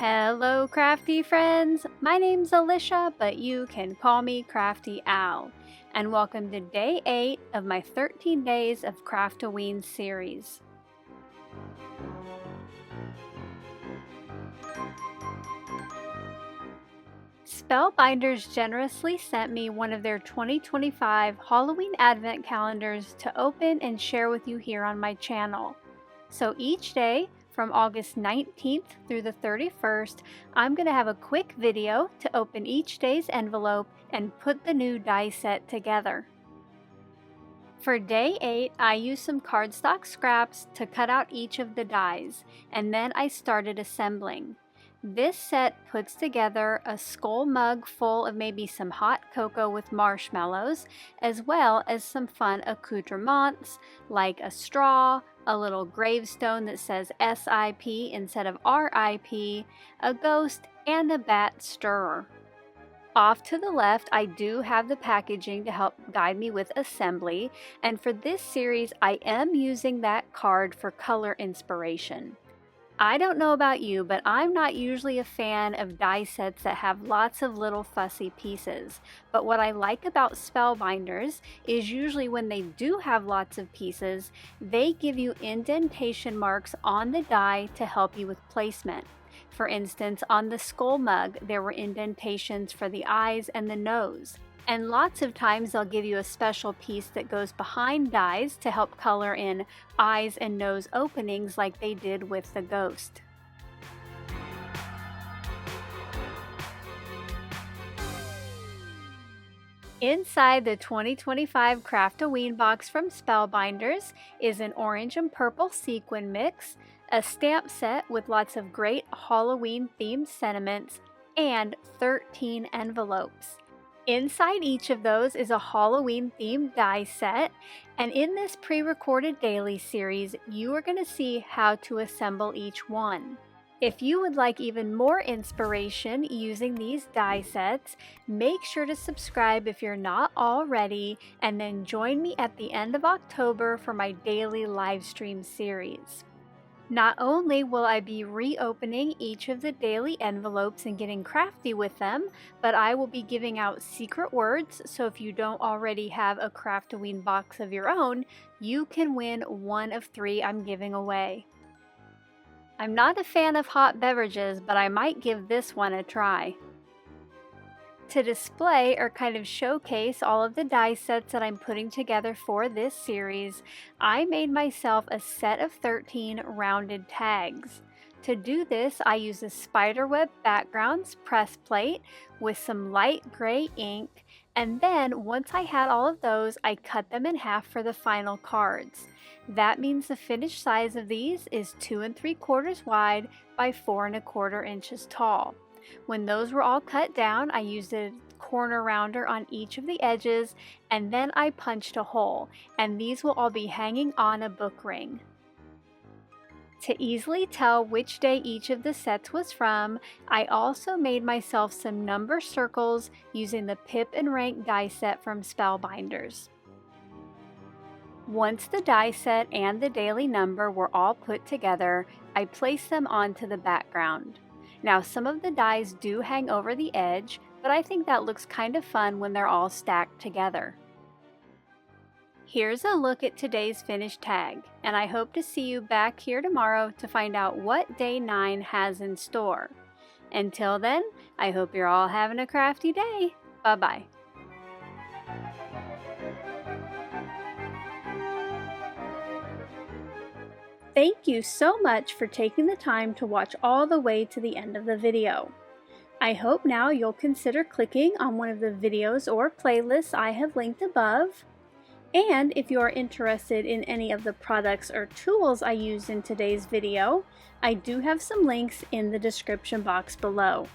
Hello crafty friends, my name's Alicia, but you can call me Crafty Owl, and welcome to day 8 of my 13 days of Craft-O-Ween series. Spellbinders generously sent me one of their 2025 Halloween Advent Calendars to open and share with you here on my channel. So each day, from August 19th through the 31st, I'm going to have a quick video to open each day's envelope and put the new die set together. For day 8, I used some cardstock scraps to cut out each of the dies, and then I started assembling. This set puts together a skull mug full of maybe some hot cocoa with marshmallows, as well as some fun accoutrements like a straw, a little gravestone that says SIP instead of RIP, a ghost, and a bat stirrer. Off to the left, I do have the packaging to help guide me with assembly, and for this series, I am using that card for color inspiration. I don't know about you, but I'm not usually a fan of die sets that have lots of little fussy pieces. But what I like about Spellbinders is usually when they do have lots of pieces, they give you indentation marks on the die to help you with placement. For instance, on the skull mug, there were indentations for the eyes and the nose. And lots of times they'll give you a special piece that goes behind dies to help color in eyes and nose openings like they did with the ghost. Inside the 2025 Craft-O-Ween box from Spellbinders is an orange and purple sequin mix, a stamp set with lots of great Halloween themed sentiments, and 13 envelopes. Inside each of those is a Halloween themed die set, and in this pre-recorded daily series, you are going to see how to assemble each one. If you would like even more inspiration using these die sets, make sure to subscribe if you're not already, and then join me at the end of October for my daily live stream series. Not only will I be reopening each of the daily envelopes and getting crafty with them, but I will be giving out secret words, so if you don't already have a Craft-O-Ween box of your own, you can win one of 3 I'm giving away. I'm not a fan of hot beverages, but I might give this one a try. To display or kind of showcase all of the die sets that I'm putting together for this series, I made myself a set of 13 rounded tags. To do this, I used a spiderweb backgrounds press plate with some light gray ink, and then once I had all of those, I cut them in half for the final cards. That means the finished size of these is 2 3/4 wide by 4 1/4 inches tall. When those were all cut down, I used a corner rounder on each of the edges, and then I punched a hole, and these will all be hanging on a book ring. To easily tell which day each of the sets was from, I also made myself some number circles using the Pip and Rank die set from Spellbinders. Once the die set and the daily number were all put together, I placed them onto the background. Now, some of the dies do hang over the edge, but I think that looks kind of fun when they're all stacked together. Here's a look at today's finished tag, and I hope to see you back here tomorrow to find out what day 9 has in store. Until then, I hope you're all having a crafty day. Bye-bye. Thank you so much for taking the time to watch all the way to the end of the video. I hope now you'll consider clicking on one of the videos or playlists I have linked above. And if you are interested in any of the products or tools I used in today's video, I do have some links in the description box below.